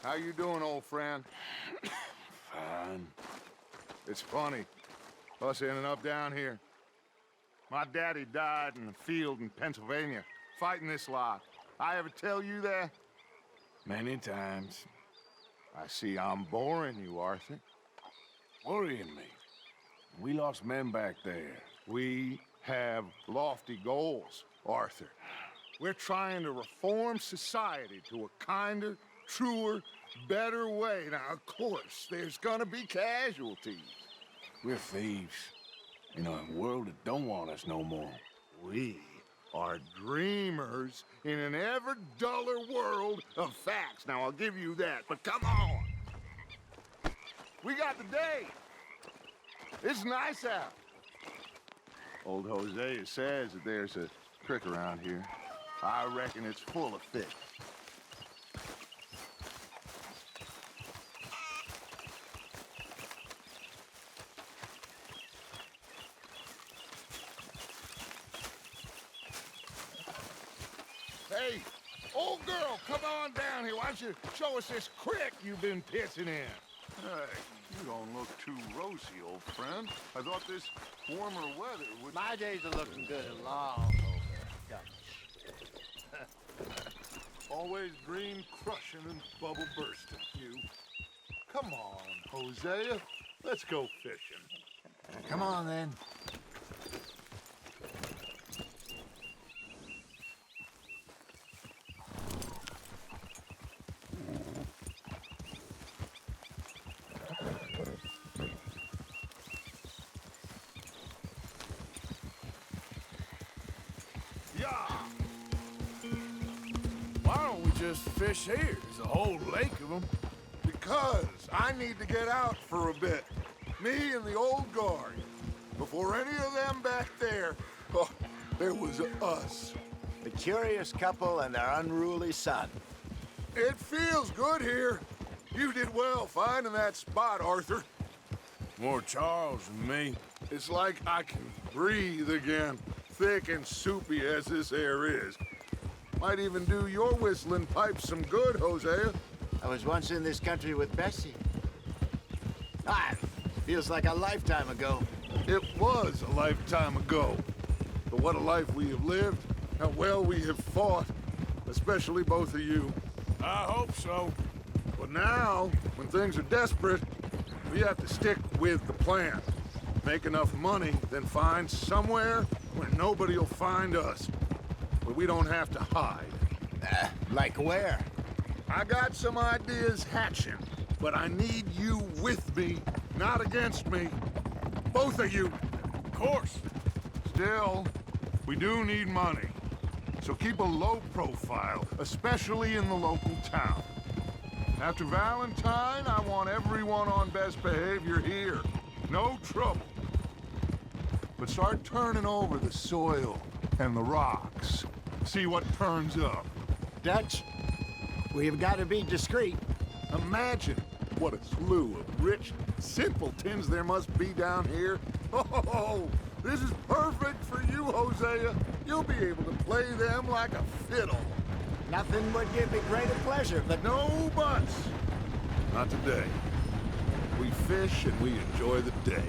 How you doing, old friend? Fine. It's funny, us ending up down here. My daddy died in the field in Pennsylvania, fighting this lot. I ever tell you that? Many times. I see I'm boring you, Arthur. Worrying me. We lost men back there. We have lofty goals, Arthur. We're trying to reform society to a kinder, truer, better way. Now, of course, there's gonna be casualties. We're thieves. In a world that don't want us no more. We are dreamers in an ever duller world of facts. Now, I'll give you that, but come on. We got the day. It's nice out. Old Hosea says that there's a creek around here. I reckon it's full of fish. Hey, old girl, come on down here. Why don't you show us this creek you've been pissing in? Hey, you don't look too rosy, old friend. I thought this warmer weather would... My days are looking good and long over. Always green crushing and bubble bursting, you. Come on, Hosea. Let's go fishing. Come on, then. Why don't we just fish here? There's a whole lake of them. Because I need to get out for a bit. Me and the old guard. Before any of them back there, oh, there was us. The curious couple and their unruly son. It feels good here. You did well finding that spot, Arthur. More Charles than me. It's like I can breathe again, thick and soupy as this air is. Might even do your whistling pipes some good, Hosea. I was once in this country with Bessie. Feels like a lifetime ago. It was a lifetime ago. But what a life we have lived, how well we have fought, especially both of you. I hope so. But now, when things are desperate, we have to stick with the plan. Make enough money, then find somewhere where nobody will find us. Where we don't have to hide. Like where? I got some ideas hatching, but I need you with me, not against me. Both of you. Of course. Still, we do need money. So keep a low profile, especially in the local town. After Valentine, I want everyone on best behavior here. No trouble. But start turning over the soil and the rocks. See what turns up. Dutch, we've got to be discreet. Imagine what a slew of rich simpletons there must be down here. Oh, this is perfect for you, Hosea. You'll be able to play them like a fiddle. Nothing would give me greater pleasure, but No buts. Not today. We fish and we enjoy the day.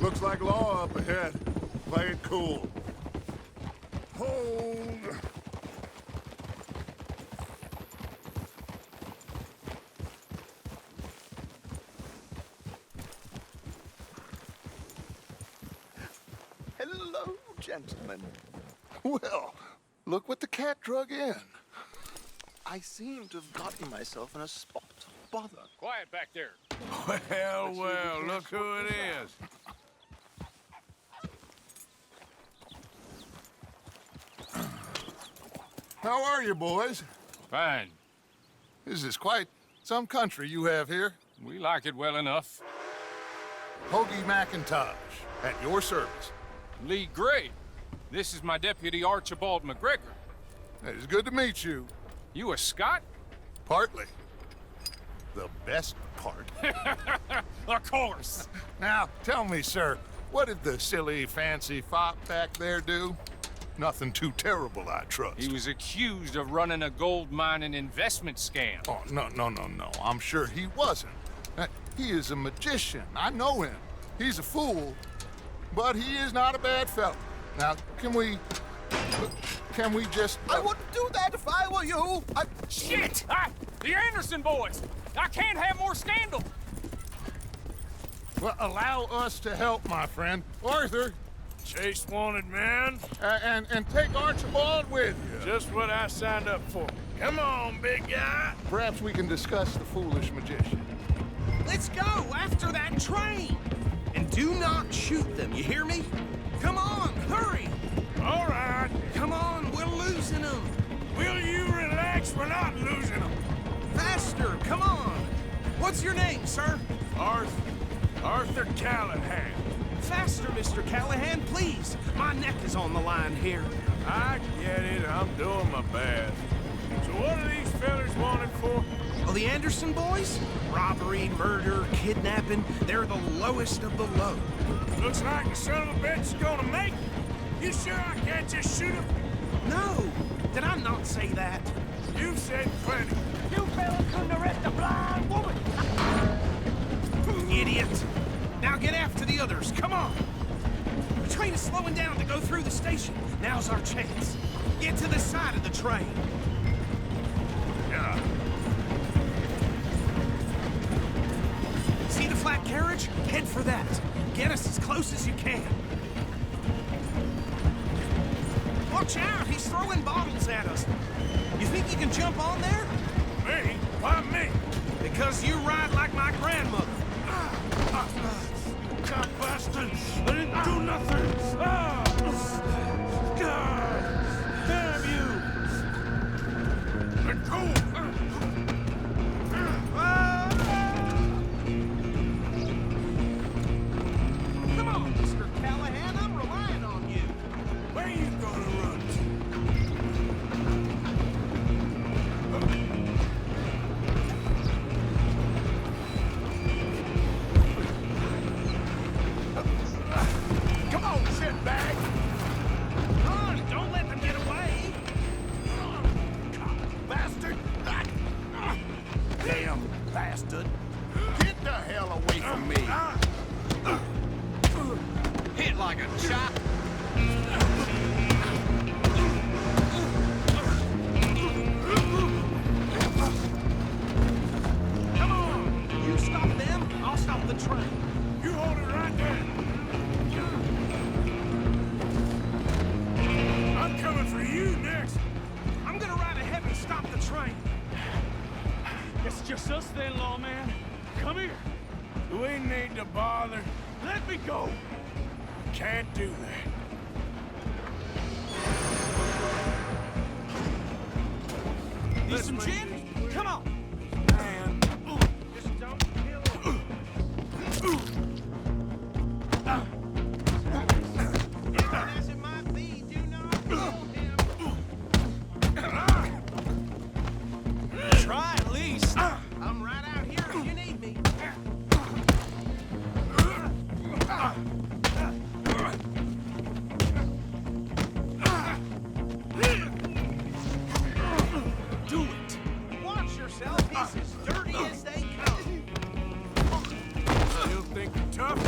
Looks like law up ahead. Play it cool. Hold. Hello, gentlemen. Well, look what the cat drug in. I seem to have gotten myself in a spot of bother. Quiet back there. Well, look who it is. How are you, boys? Fine. This is quite some country you have here. We like it well enough. Hoagie McIntosh, at your service. Lee Gray. This is my deputy Archibald McGregor. It is good to meet you. You a Scot? Partly. The best part. Of course. Now, tell me, sir, what did the silly, fancy fop back there do? Nothing too terrible, I trust. He was accused of running a gold mining investment scam. Oh, no. I'm sure he wasn't. He is a magician. I know him. He's a fool, but he is not a bad fellow. Now, can we just... I wouldn't do that if I were you. Shit! The Anderson boys! I can't have more scandal! Well, allow us to help, my friend. Arthur, Chase wanted man. and take Archibald with you. Just what I signed up for. Come on, big guy. Perhaps we can discuss the foolish magician. Let's go after that train! And do not shoot them, you hear me? Come on, hurry! All right. Come on, we're losing them! Will you relax? We're not losing them. Faster, come on! What's your name, sir? Arthur Callahan. Faster, Mr. Callahan, please! My neck is on the line here. I get it. I'm doing my best. So what are these fellas wanted for? Well, the Anderson boys? Robbery, murder, kidnapping, they're the lowest of the low. Looks like the son of a bitch is gonna make it. You sure I can't just shoot him? No! Did I not say that? You've said plenty. You fellas couldn't arrest a blind woman! Idiot! Now get after the others, come on! The train is slowing down to go through the station. Now's our chance. Get to the side of the train. See the flat carriage? Head for that. Get us as close as you can. Watch out, he's throwing bottles at us. You think you can jump on there? Me? Why me? Because you ride like my grandmother. God bastard! I didn't do nothing! God! Damn you! Let go! Come on, Mr. Callahan, I'm relying on you. Where you gonna run Come on, shitbag! Run, don't let them get away. Bastard! Damn bastard! Get the hell away from me! Hit like a chop. Come on, you stop them, I'll stop the train. You hold it right there! I'm coming for you next! I'm gonna ride ahead and stop the train. It's just us then, lawman. Come here. Do we need to bother? Let me go. Can't do that. Need some gin? Come on. Man. Just don't kill him. As it might be, do not kill him. Try at least. I'm right out here if you need me. Do it. Watch yourself. He's as dirty as they come. Still think you're tough?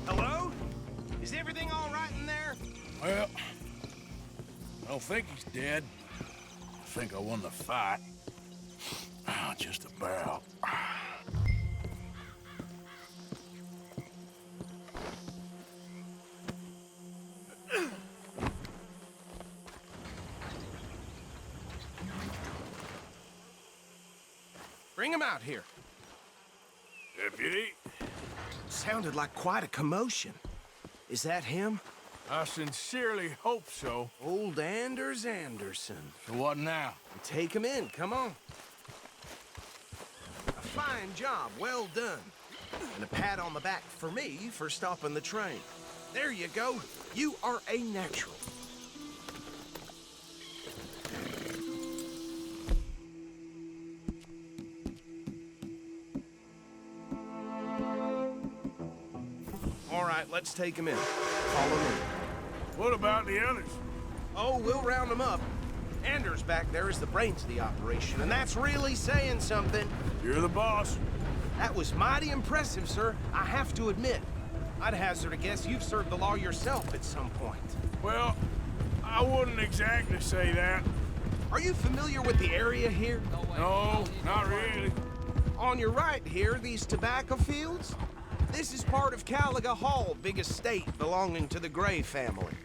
Hello? Is everything all right in there? Well, I don't think he's dead. I think I won the fight. Just about. Bring him out here. Deputy, Sounded like quite a commotion. Is that him? I sincerely hope so. Old Anders Anderson. So what now? Take him in, come on. A fine job, well done. And a pat on the back for me for stopping the train. There you go. You are a natural. All right, let's take him in. Follow me. What about the others? Oh, we'll round them up. Anders back there is the brains of the operation, and that's really saying something. You're the boss. That was mighty impressive, sir. I have to admit. I'd hazard a guess you've served the law yourself at some point. Well, I wouldn't exactly say that. Are you familiar with the area here? No, not really. On your right here, these tobacco fields? This is part of Caliga Hall, big estate belonging to the Gray family.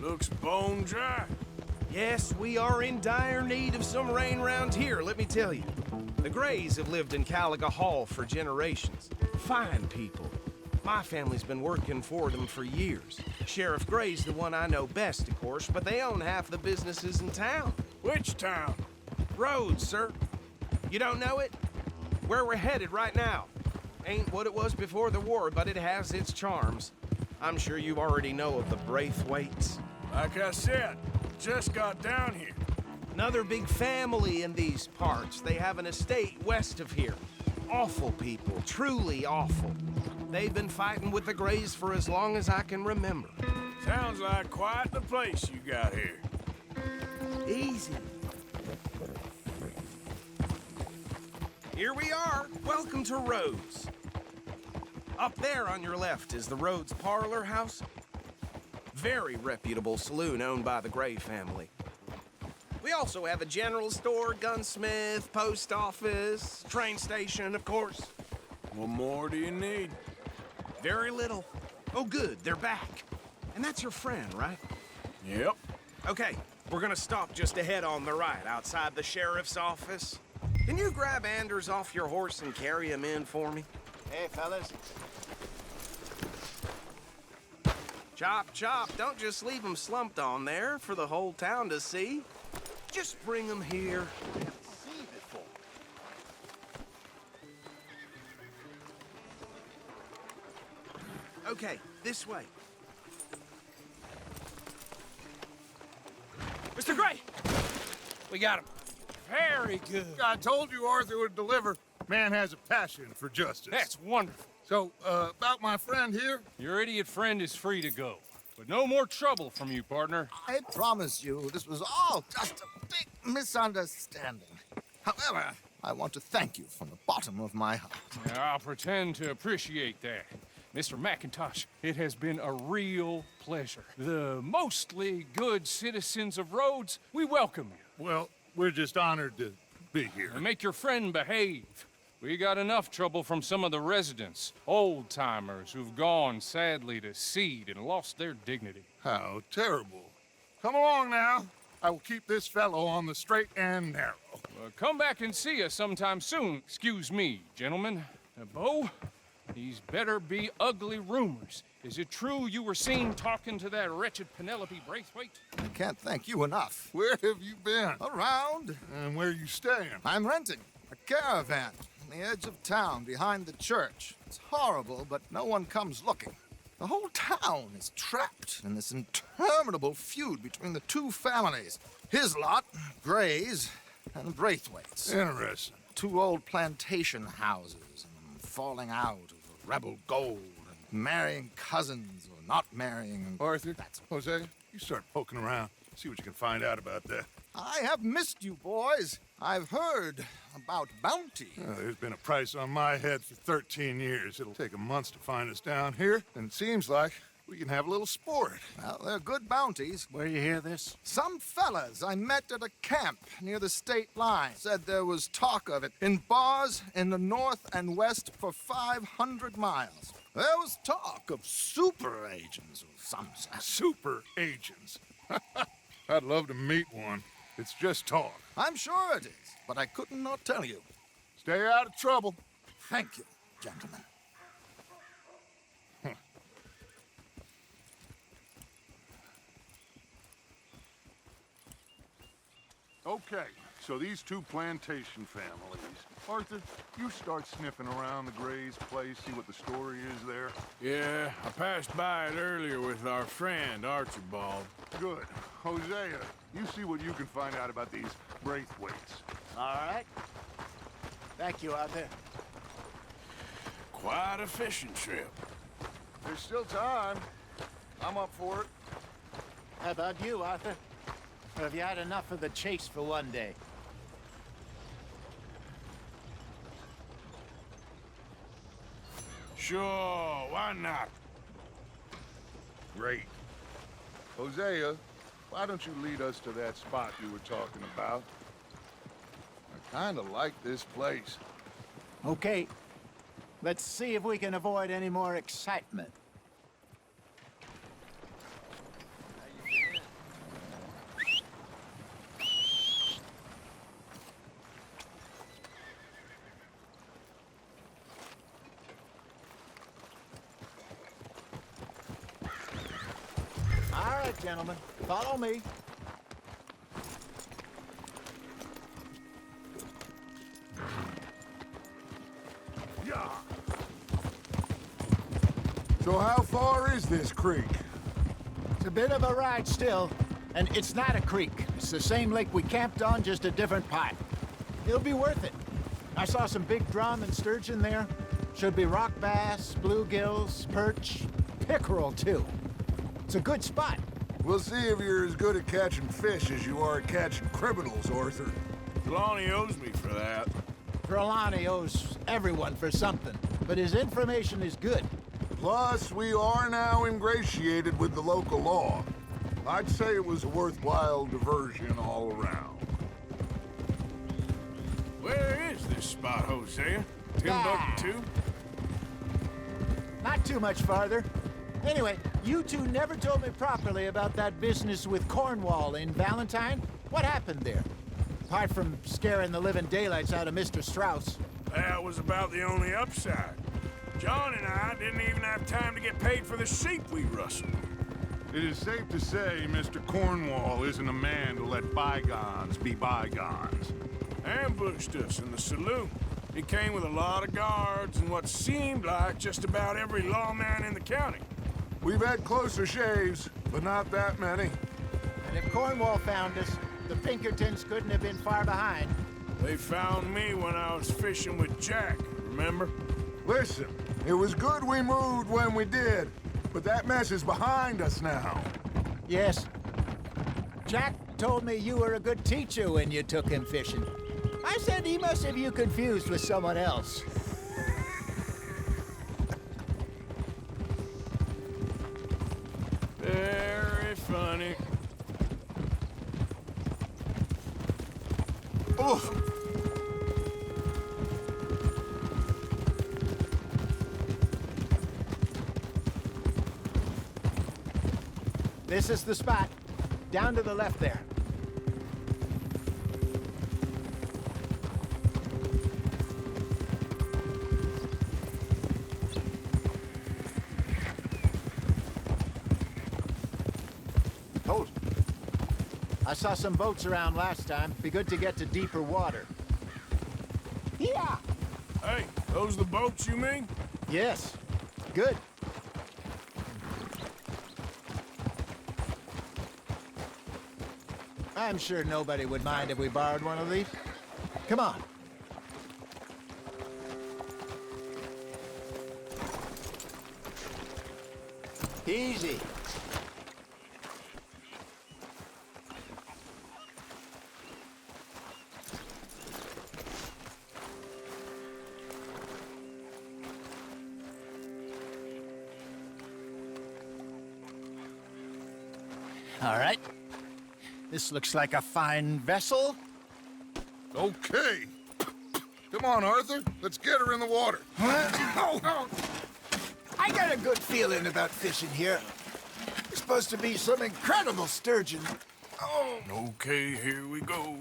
Looks bone dry. Yes, we are in dire need of some rain round here, let me tell you. The Grays have lived in Caliga Hall for generations. Fine people. My family's been working for them for years. Sheriff Gray's the one I know best, of course, but they own half the businesses in town. Which town? Rhodes, sir. You don't know it? Where we're headed right now. Ain't what it was before the war, but it has its charms. I'm sure you already know of the Braithwaites. Like I said, just got down here. Another big family in these parts. They have an estate west of here. Awful people, truly awful. They've been fighting with the Grays for as long as I can remember. Sounds like quite the place you got here. Easy. Here we are. Welcome to Rhodes. Up there on your left is the Rhodes Parlor House. Very reputable saloon owned by the Gray family. We also have a general store, gunsmith, post office, train station, of course. What more do you need? Very little. Oh, good, they're back. And that's your friend, right? Yep. Okay, we're gonna stop just ahead on the right, outside the sheriff's office. Can you grab Anders off your horse and carry him in for me? Hey, fellas. Chop, chop, don't just leave him slumped on there for the whole town to see. Just bring him here. See before. Okay, this way. Mr. Gray! We got him. Very good. I told you Arthur would deliver. Man has a passion for justice. That's wonderful. So, about my friend here? Your idiot friend is free to go. But no more trouble from you, partner. I promise you, this was all just a big misunderstanding. However, I want to thank you from the bottom of my heart. I'll pretend to appreciate that. Mr. McIntosh, it has been a real pleasure. The mostly good citizens of Rhodes, we welcome you. Well, we're just honored to be here. And make your friend behave. We got enough trouble from some of the residents, old-timers who've gone, sadly, to seed and lost their dignity. How terrible. Come along now. I will keep this fellow on the straight and narrow. Come back and see us sometime soon. Excuse me, gentlemen. Bo, these better be ugly rumors. Is it true you were seen talking to that wretched Penelope Braithwaite? I can't thank you enough. Where have you been? Around, And where you staying? I'm renting a caravan on the edge of town behind the church. It's horrible, but no one comes looking. The whole town is trapped in this interminable feud between the two families. His lot, Gray's, and Braithwaite's. Interesting. Two old plantation houses and falling out over rebel gold and marrying cousins or not marrying. Arthur, Jose, you start poking around. See what you can find out about that. I have missed you, boys. I've heard about bounty. There's been a price on my head for 13 years. It'll take a month to find us down here, and it seems like we can have a little sport. Well, they're good bounties. Where you hear this? Some fellas I met at a camp near the state line said there was talk of it in bars in the north and west for 500 miles. There was talk of super agents of some sort. Super agents. I'd love to meet one. It's just talk. I'm sure it is, but I couldn't not tell you. Stay out of trouble. Thank you, gentlemen. Okay, so these two plantation families. Arthur, you start sniffing around the Gray's place, see what the story is there. Yeah, I passed by it earlier with our friend, Archibald. Good. Hosea, you see what you can find out about these Braithwaites. All right. Thank you, Arthur. Quite a fishing trip. There's still time. I'm up for it. How about you, Arthur? Or have you had enough of the chase for one day? Sure, why not? Great. Hosea, why don't you lead us to that spot you were talking about? I kinda like this place. Okay. Let's see if we can avoid any more excitement. All right, gentlemen, follow me. Yeah. So how far is this creek? It's a bit of a ride still, and it's not a creek. It's the same lake we camped on, just a different part. It'll be worth it. I saw some big drum and sturgeon there. Should be rock bass, bluegills, perch, pickerel too. It's a good spot. We'll see if you're as good at catching fish as you are at catching criminals, Arthur. Lonnie owes me for that. Trelawney owes everyone for something, but his information is good. Plus, we are now ingratiated with the local law. I'd say it was a worthwhile diversion all around. Where is this spot, Hosea? Timbuktu? Not too much farther. Anyway, you two never told me properly about that business with Cornwall in Valentine. What happened there? Apart from scaring the living daylights out of Mr. Strauss. That was about the only upside. John and I didn't even have time to get paid for the sheep we rustled. It is safe to say Mr. Cornwall isn't a man to let bygones be bygones. Ambushed us in the saloon. He came with a lot of guards and what seemed like just about every lawman in the county. We've had closer shaves, but not that many. And if Cornwall found us, the Pinkertons couldn't have been far behind. They found me when I was fishing with Jack, remember? Listen, it was good we moved when we did, but that mess is behind us now. Yes. Jack told me you were a good teacher when you took him fishing. I said he must have you confused with someone else. Very funny. Oof. This is the spot. Down to the left there. Hold. I saw some boats around last time. Be good to get to deeper water. Yeah. Hey, those the boats you mean? Yes. Good. I'm sure nobody would mind if we borrowed one of these. Come on. Easy. All right. This looks like a fine vessel. Okay. Come on, Arthur. Let's get her in the water. I got a good feeling about fishing here. There's supposed to be some incredible sturgeon. Oh. Okay, here we go.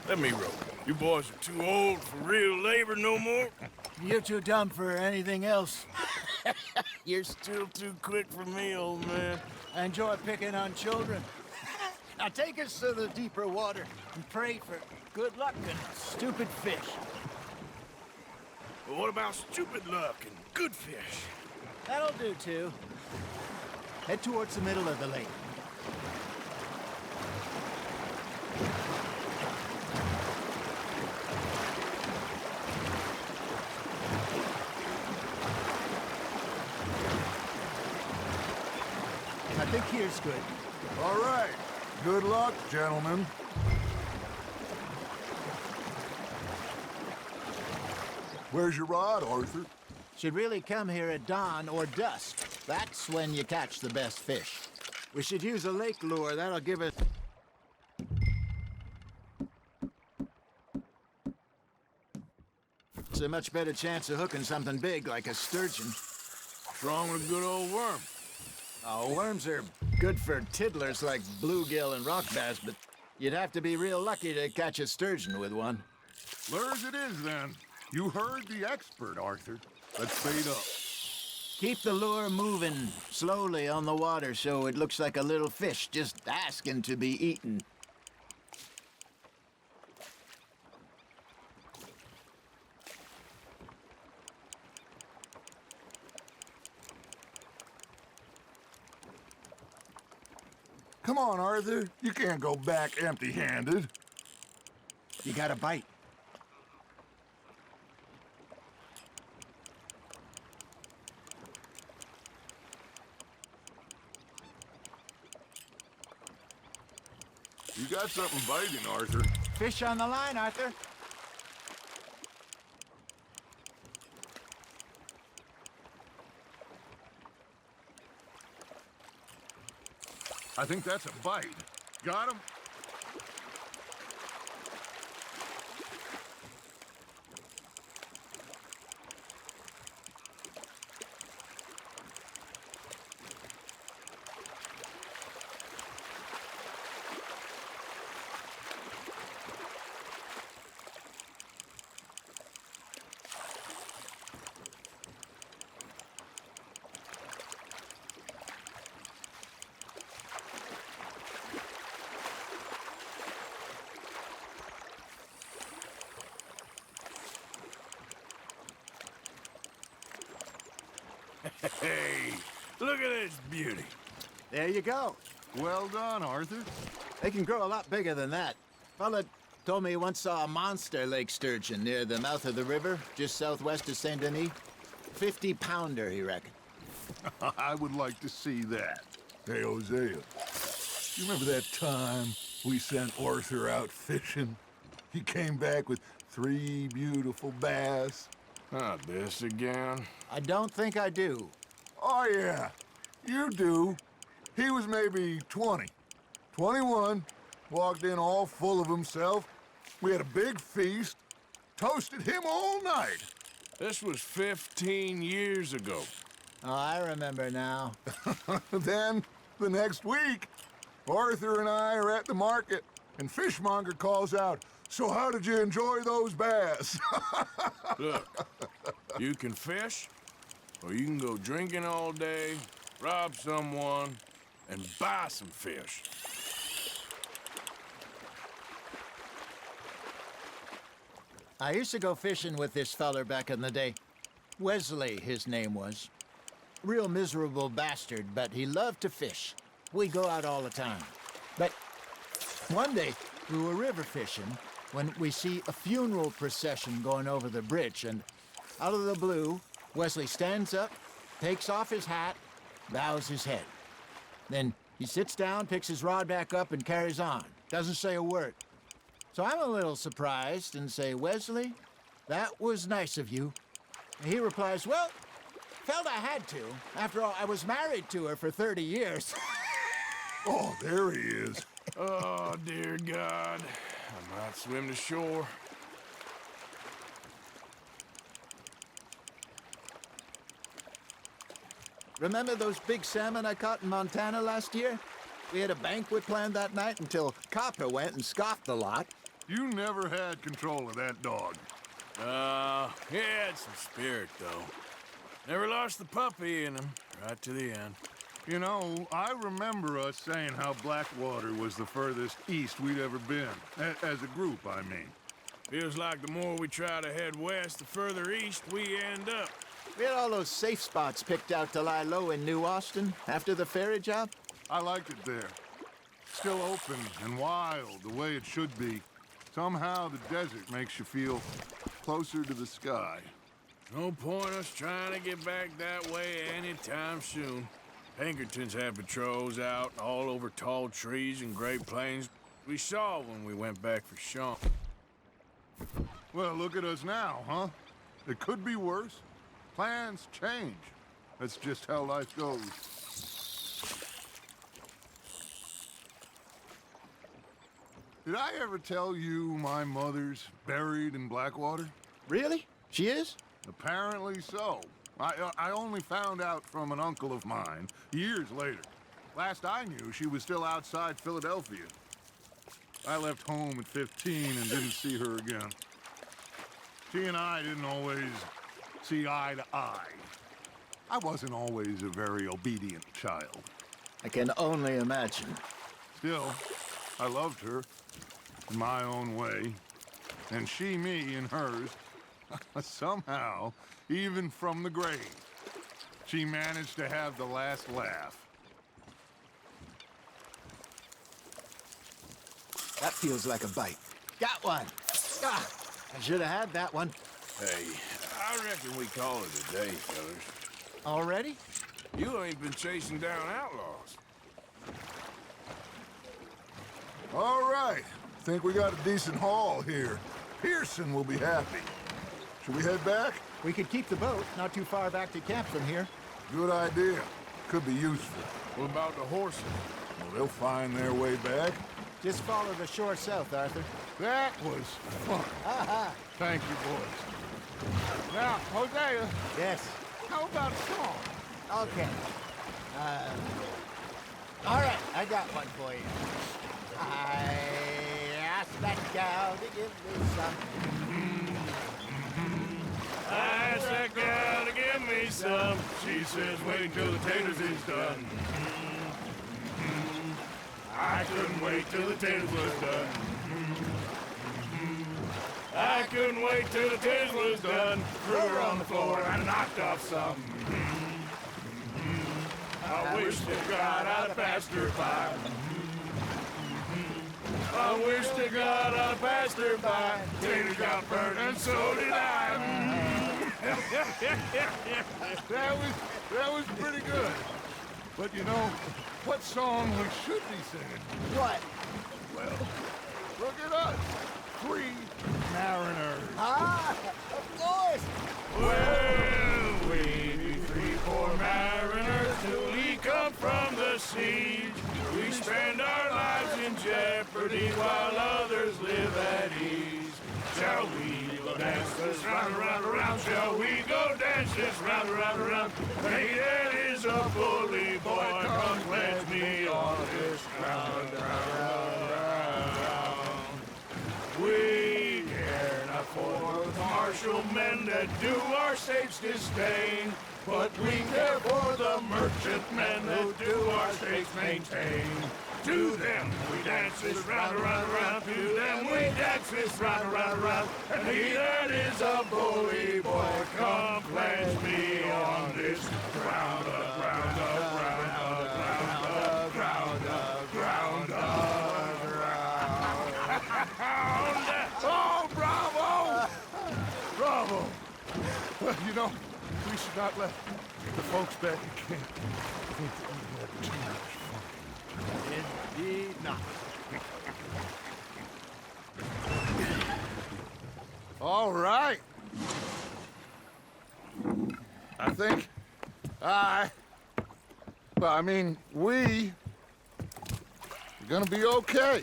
Let me row. You boys are too old for real labor no more. You're too dumb for anything else. You're still too quick for me, old man. I enjoy picking on children. Now take us to the deeper water and pray for good luck and stupid fish. But what about stupid luck and good fish? That'll do, too. Head towards the middle of the lake. I think here's good. All right. Good luck, gentlemen. Where's your rod, Arthur? Should really come here at dawn or dusk. That's when you catch the best fish. We should use a lake lure. That'll give us... It's a much better chance of hooking something big like a sturgeon. What's wrong with a good old worm? Oh, worms are good for tiddlers like bluegill and rock bass, but you'd have to be real lucky to catch a sturgeon with one. Lures it is, then. You heard the expert, Arthur. Let's bait up. Keep the lure moving slowly on the water so it looks like a little fish just asking to be eaten. Come on, Arthur. You can't go back empty-handed. You got a bite. You got something biting, Arthur. Fish on the line, Arthur. I think that's a bite. Got him? Hey, look at this beauty. There you go. Well done, Arthur. They can grow a lot bigger than that. Fella told me he once saw a monster lake sturgeon near the mouth of the river, just southwest of Saint Denis. 50-pounder, he reckoned. I would like to see that. Hey, Hosea, you remember that time we sent Arthur out fishing? He came back with 3 beautiful bass. Not this again. I don't think I do. Oh, yeah, you do. He was maybe 20, 21, walked in all full of himself. We had a big feast, toasted him all night. This was 15 years ago. Oh, I remember now. Then, the next week, Arthur and I are at the market, and Fishmonger calls out, "So how did you enjoy those bass?" Look, you can fish, or you can go drinking all day, rob someone, and buy some fish. I used to go fishing with this feller back in the day. Wesley, his name was. Real miserable bastard, but he loved to fish. We'd go out all the time. But one day, we were river fishing when we see a funeral procession going over the bridge, and out of the blue, Wesley stands up, takes off his hat, bows his head. Then he sits down, picks his rod back up, and carries on. Doesn't say a word. So I'm a little surprised and say, "Wesley, that was nice of you." And he replies, "Well, felt I had to. After all, I was married to her for 30 years. Oh, there he is. Oh, dear God. I might swim to shore. Remember those big salmon I caught in Montana last year? We had a banquet planned that night until Copper went and scoffed the lot. You never had control of that dog. He had some spirit, though. Never lost the puppy in him, right to the end. You know, I remember us saying how Blackwater was the furthest east we'd ever been. As a group, I mean. Feels like the more we try to head west, the further east we end up. We had all those safe spots picked out to lie low in New Austin after the ferry job. I liked it there. Still open and wild, the way it should be. Somehow the desert makes you feel closer to the sky. No point us trying to get back that way anytime soon. Pinkertons have patrols out all over tall trees and Great Plains. We saw when we went back for Sean. Well, look at us now, huh? It could be worse. Plans change. That's just how life goes. Did I ever tell you my mother's buried in Blackwater? Really? She is? Apparently so. I only found out from an uncle of mine years later. Last I knew, she was still outside Philadelphia. I left home at 15 and didn't see her again. She and I didn't always see eye to eye. I wasn't always a very obedient child. I can only imagine. Still, I loved her in my own way, and she me in hers. Somehow, even from the grave, she managed to have the last laugh. That feels like a bite. Got one. Ah, I should have had that one. Hey, I reckon we call it a day, fellas. Already? You ain't been chasing down outlaws. All right. Think we got a decent haul here. Pearson will be happy. Should we head back? We could keep the boat not too far back to camp from here. Good idea. Could be useful. What about the horses? Well, they'll find their way back. Just follow the shore south, Arthur. That was fun. Thank you, boys. Now, Hosea, Yes. how about a song? Okay. All right, I got one for you. I asked that gal to give me some. I asked that gal to give me some. She says, wait till the taters is done. I couldn't wait till the taters was done. I couldn't wait till the taters was done. Threw her on the floor and knocked off some. I wish to God I'd passed her by. I wish to God I passed her by. Taters got burnt and so did I. That was pretty good. But you know, what song we should be singing? What? Well, look at us. 3 mariners. Ah, of course. Well, we be 3 poor mariners till we come from the siege. We spend our lives in jeopardy while others live at ease. Shall we go dance this round, around, around? Shall we go dance this round, around, around? Hey, that is a bully boy. Come pledge me on this round, round, round. We care not for the martial men that do our state's disdain, but we care for the merchantmen that do our states maintain. To them we dance this round, around, around. To them we dance this round, around, around. And he that is a bully boy, come pledge me on this ground up, ground up, ground up, ground up, ground up, ground up, ground up. Oh, bravo! Bravo! Well, you know, we should not let the folks back in camp think that we had too much fun. Indeed not. All right. I think we are gonna be okay.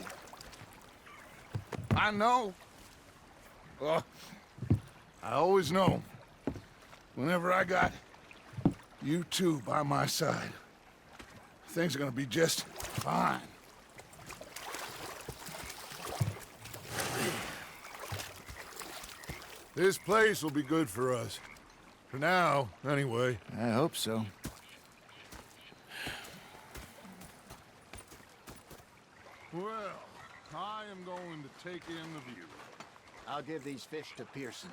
I know. I always know. Whenever I got you two by my side, things are gonna be just fine. This place will be good for us. For now, anyway. I hope so. Well, I am going to take in the view. I'll give these fish to Pearson.